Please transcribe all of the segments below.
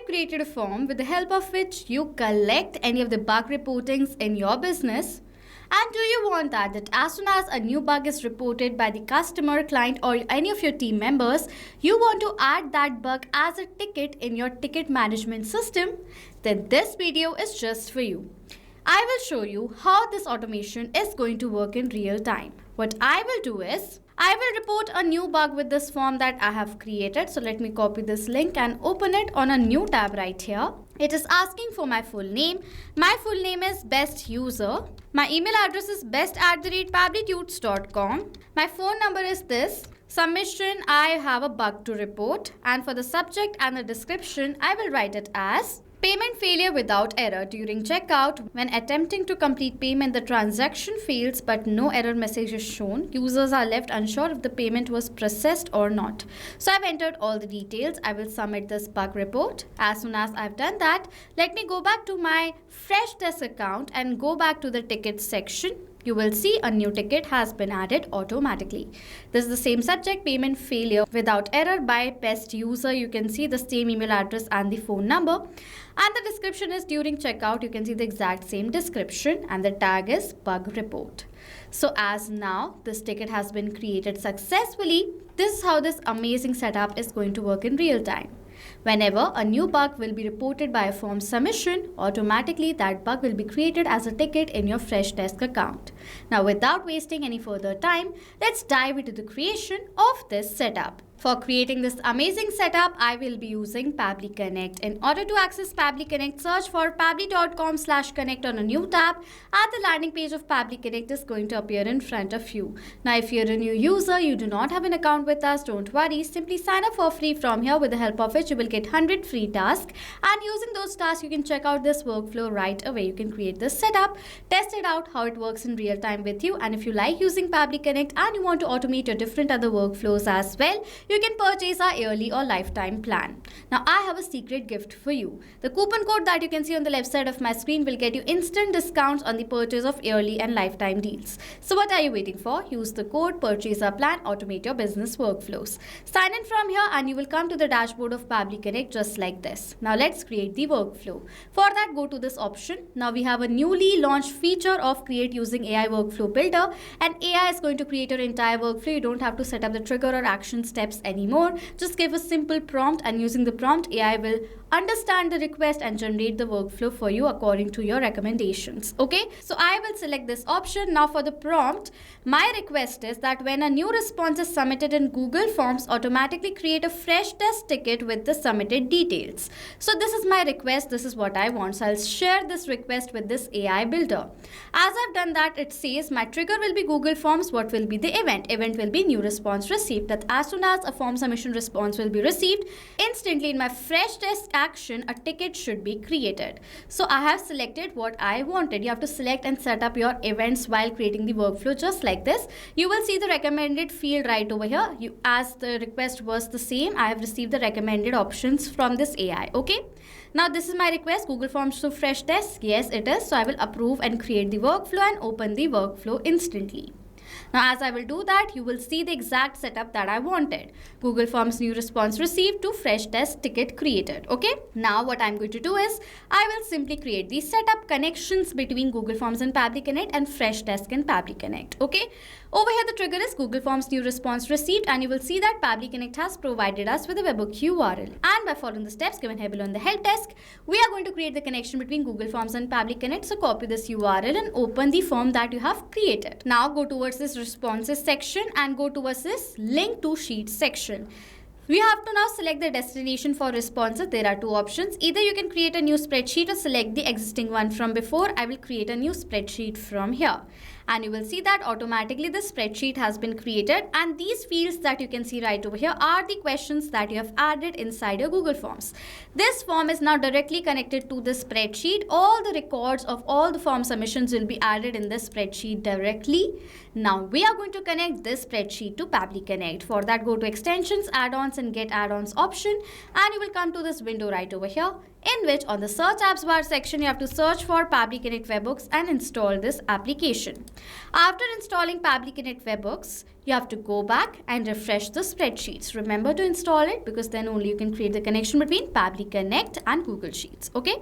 you created a form with the help of which you collect any of the bug reportings in your business? And do you want that as soon as a new bug is reported by the customer, client, or any of your team members, you want to add that bug as a ticket in your ticket management system? Then this video is just for you. I will show you how this automation is going to work in real time. What I will do is, I will report a new bug with this form that I have created. So let me copy this link and open it on a new tab right here. It is asking for my full name. My full name is best user. My email address is best@pabblytuts.com. My phone number is this. Submission, I have a bug to report. And for the subject and the description, I will write it as payment failure without error. During checkout, when attempting to complete payment, the transaction fails but no error message is shown. Users are left unsure if the payment was processed or not. So I've entered all the details. I will submit this bug report. As soon as I've done that, let me go back to my Freshdesk account and go back to the tickets section. You will see a new ticket has been added automatically. This is the same subject, payment failure without error by best user. You can see the same email address and the phone number. And the description is during checkout. You can see the exact same description and the tag is bug report. So as now this ticket has been created successfully, this is how this amazing setup is going to work in real time. Whenever a new bug will be reported by a form submission, automatically that bug will be created as a ticket in your Freshdesk account. Now without wasting any further time, let's dive into the creation of this setup. For creating this amazing setup, I will be using Pabbly Connect. In order to access Pabbly Connect, search for pabbly.com/connect on a new tab and the landing page of Pabbly Connect is going to appear in front of you. Now, if you're a new user, you do not have an account with us, don't worry. Simply sign up for free from here, with the help of which you will get 100 free tasks. And using those tasks, you can check out this workflow right away. You can create this setup, test it out, how it works in real time with you. And if you like using Pabbly Connect and you want to automate your different other workflows as well, you can purchase our yearly or lifetime plan. Now I have a secret gift for you. The coupon code that you can see on the left side of my screen will get you instant discounts on the purchase of yearly and lifetime deals. So what are you waiting for? Use the code, purchase our plan, automate your business workflows. Sign in from here and you will come to the dashboard of Pabbly Connect just like this. Now let's create the workflow. For that, go to this option. Now we have a newly launched feature of create using AI workflow builder, and AI is going to create your entire workflow. You don't have to set up the trigger or action steps anymore. Just give a simple prompt, and using the prompt, AI will understand the request and generate the workflow for you according to your recommendations. Okay, so I will select this option. Now for the prompt, my request is that when a new response is submitted in Google Forms, automatically create a Freshdesk ticket with the submitted details. So this is my request. This is what I want. So I'll share this request with this AI builder. As I've done that, it says my trigger will be Google Forms. What will be the event? Event will be new response received. That as soon as a form submission response will be received, instantly in my Freshdesk action, a ticket should be created. So I have selected what I wanted. You have to select and set up your events while creating the workflow just like this. You will see the recommended field right over here. As the request was the same, I have received the recommended options from this AI. Okay. Now this is my request, Google Forms to Freshdesk. Yes, it is. So I will approve and create the workflow and open the workflow instantly. Now as I will do that, you will see the exact setup that I wanted. Google Forms new response received to Freshdesk ticket created. Okay. Now what I'm going to do is, I will simply create the setup connections between Google Forms and Pabbly Connect and Freshdesk and Pabbly Connect. Okay. Over here the trigger is Google Forms new response received, and you will see that Pabbly Connect has provided us with a webhook URL. And by following the steps given here below in the help desk, we are going to create the connection between Google Forms and Pabbly Connect. So copy this URL and open the form that you have created. Now go towards this responses section and go towards this link to sheets section. We have to now select the destination for responses. There are two options. Either you can create a new spreadsheet or select the existing one from before. I will create a new spreadsheet from here. And you will see that automatically the spreadsheet has been created, and these fields that you can see right over here are the questions that you have added inside your Google Forms. This form is now directly connected to the spreadsheet. All the records of all the form submissions will be added in this spreadsheet directly. Now we are going to connect this spreadsheet to Pabbly Connect. For that, go to Extensions, Add-ons and Get Add-ons option, and you will come to this window right over here, in which on the Search Apps bar section, you have to search for Pabbly Connect Webhooks and install this application. After installing Pabbly Connect Webhooks, you have to go back and refresh the spreadsheets. Remember to install it because then only you can create the connection between Pabbly Connect and Google Sheets. Okay?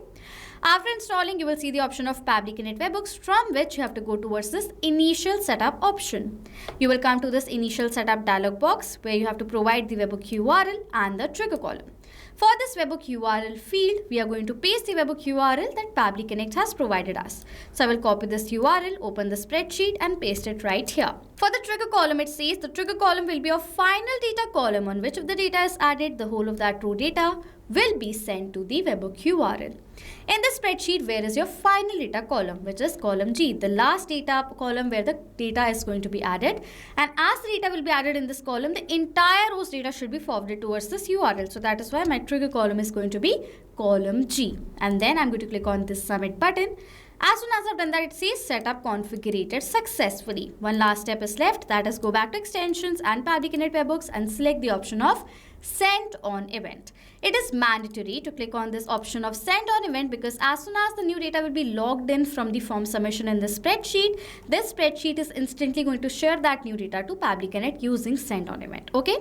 After installing, you will see the option of Pabbly Connect Webhooks, from which you have to go towards this Initial Setup option. You will come to this Initial Setup dialog box where you have to provide the webhook URL and the trigger column. For this webhook URL field, we are going to paste the webhook URL that Pabbly Connect has provided us. So I will copy this URL, open the spreadsheet and paste it right here. For the trigger column, it says the trigger column will be a final data column on which if the data is added, the whole of that raw data will be sent to the webhook URL. In the spreadsheet, where is your final data column, which is column G, the last data column where the data is going to be added. And as the data will be added in this column, the entire row's data should be forwarded towards this URL. So that is why my trigger column is going to be column G. And then I'm going to click on this submit button. As soon as I've done that, it says setup configured successfully. One last step is left, that is go back to Extensions and Pabbly Connect Webhooks and select the option of Send on Event. It is mandatory to click on this option of Send on Event because as soon as the new data will be logged in from the form submission in the spreadsheet, this spreadsheet is instantly going to share that new data to Pabbly Connect using Send on Event. Okay?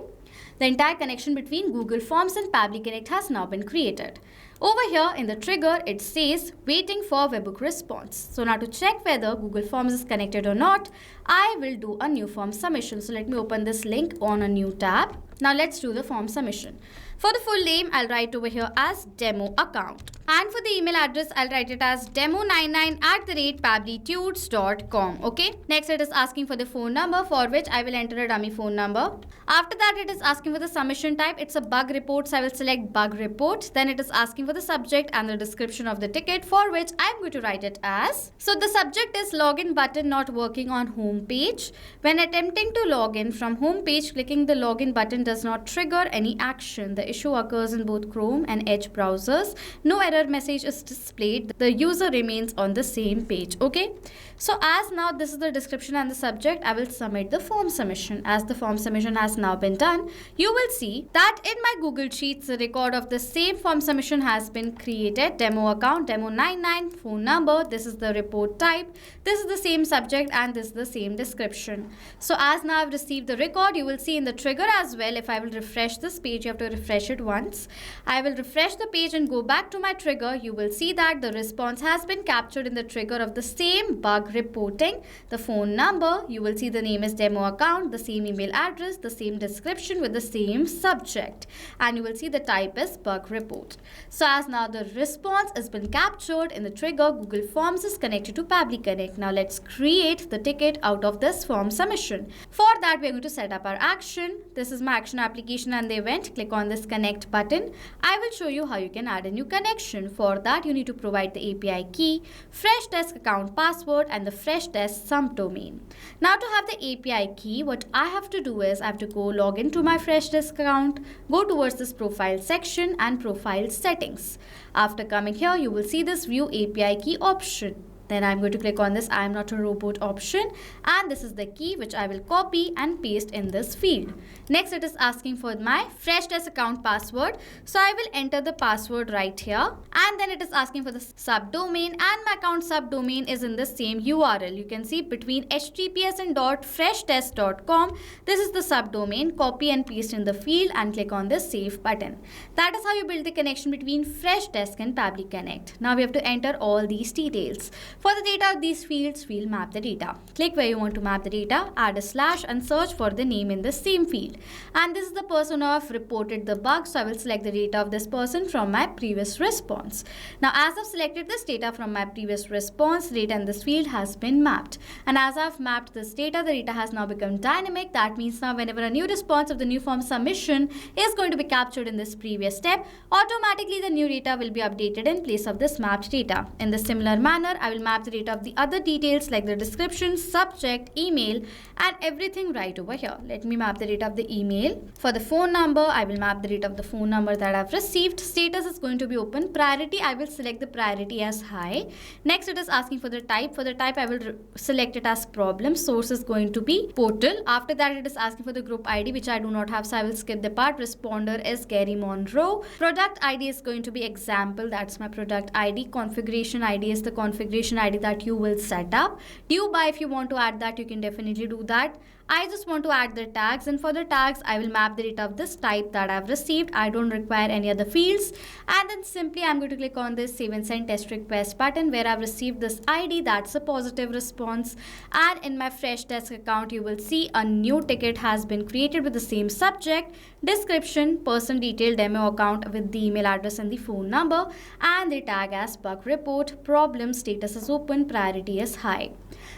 The entire connection between Google Forms and Pabbly Connect has now been created. Over here in the trigger, it says waiting for webhook response. So now to check whether Google Forms is connected or not, I will do a new form submission. So let me open this link on a new tab. Now let's do the form submission. For the full name, I'll write over here as demo account. And for the email address, I'll write it as demo99@pabblytudes.com. Okay. Next, it is asking for the phone number, for which I will enter a dummy phone number. After that, it is asking for the submission type. It's a bug report, so I will select bug report. Then it is asking for the subject and the description of the ticket, for which I'm going to write it as. So the subject is login button not working on home page. When attempting to log in from home page, clicking the login button does not trigger any action. The issue occurs in both Chrome and Edge browsers. No error message is displayed. The user remains on the same page. Okay. So as now this is the description and the subject, I will submit the form submission. As the form submission has now been done, you will see that in my Google Sheets, the record of the same form submission has been created. Demo account, demo99, phone number. This is the report type. This is the same subject and this is the same description. So as now I've received the record, you will see in the trigger as well. If I will refresh this page, you have to refresh it once. I will refresh the page and go back to my trigger. You will see that the response has been captured in the trigger of the same bug reporting. The phone number, you will see the name is demo account, the same email address, the same description with the same subject, and you will see the type is bug report. So as now the response has been captured in the trigger, Google Forms is connected to Pabbly Connect. Now let's create the ticket out of this form submission. For that, we are going to set up our action. This is my action application and the event. Click on this connect button. I will show you how you can add a new connection. For that, you need to provide the API key, Freshdesk account password and the Freshdesk subdomain. Now to have the API key, what I have to do is I have to go log into my Freshdesk account, go towards this profile section and profile settings. After coming here, you will see this view API key option. Then I'm going to click on this I am not a robot option, and this is the key which I will copy and paste in this field. Next, it is asking for my Freshdesk account password. So I will enter the password right here, and then it is asking for the subdomain, and my account subdomain is in the same URL. You can see between https and .freshdesk.com. This is the subdomain. Copy and paste in the field and click on the save button. That is how you build the connection between Freshdesk and Pabbly Connect. Now we have to enter all these details. For the data of these fields, we'll map the data. Click where you want to map the data, add a slash and search for the name in the same field. And this is the person who have reported the bug, so I will select the data of this person from my previous response. Now as I've selected this data from my previous response, data in this field has been mapped. And as I've mapped this data, the data has now become dynamic. That means now whenever a new response of the new form submission is going to be captured in this previous step, automatically the new data will be updated in place of this mapped data. In the similar manner, I will map the data of the other details like the description, subject, email, and everything right over here. Let me map the data of the email. For the phone number, I will map the data of the phone number that I've received. Status is going to be open. Priority, I will select the priority as high. Next, it is asking for the type. For the type, I will select it as problem. Source is going to be portal. After that, it is asking for the group ID, which I do not have, so I will skip the part. Responder is Gary Monroe. Product ID is going to be example. That's my product ID. Configuration ID is the configuration ID that you will set up. Due by, if you want to add that, you can definitely do that. I just want to add the tags, and for the tags, I will map the data of this type that I've received. I don't require any other fields. And then simply I'm going to click on this save and send test request button where I've received this ID. That's a positive response. And in my Freshdesk account, you will see a new ticket has been created with the same subject, description, person detail, demo account with the email address and the phone number, and the tag as bug report, problem, status is open, priority is high.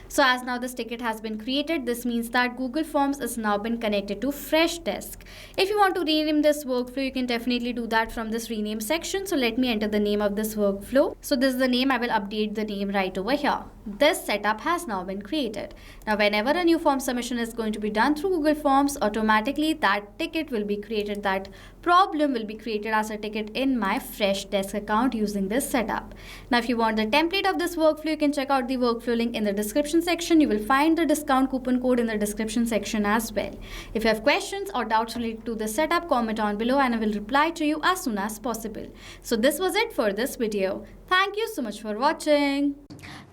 So as now this ticket has been created, this means that Google Forms is now been connected to Freshdesk. If you want to rename this workflow, you can definitely do that from this rename section. So let me enter the name of this workflow. So this is the name. I will update the name right over here. This setup has now been created. Now whenever a new form submission is going to be done through Google Forms, automatically that ticket will be created, that problem will be created as a ticket in my Freshdesk account using this setup. Now if you want the template of this workflow, you can check out the workflow link in the description section. You will find the discount coupon code in the description section as well. If you have questions or doubts related to the setup, comment on below and I will reply to you as soon as possible. So this was it for this video. Thank you so much for watching.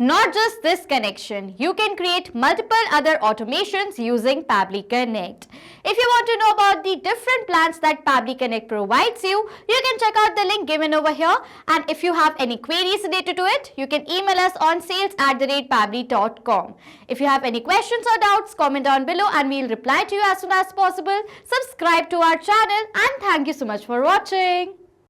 Not just this connection, you can create multiple other automations using Pabbly Connect. If you want to know about the different plans that Pabbly Connect provides you, you can check out the link given over here. And if you have any queries related to it, you can email us on sales@pabbly.com. If you have any questions or doubts, comment down below and we'll reply to you as soon as possible. Subscribe to our channel and thank you so much for watching.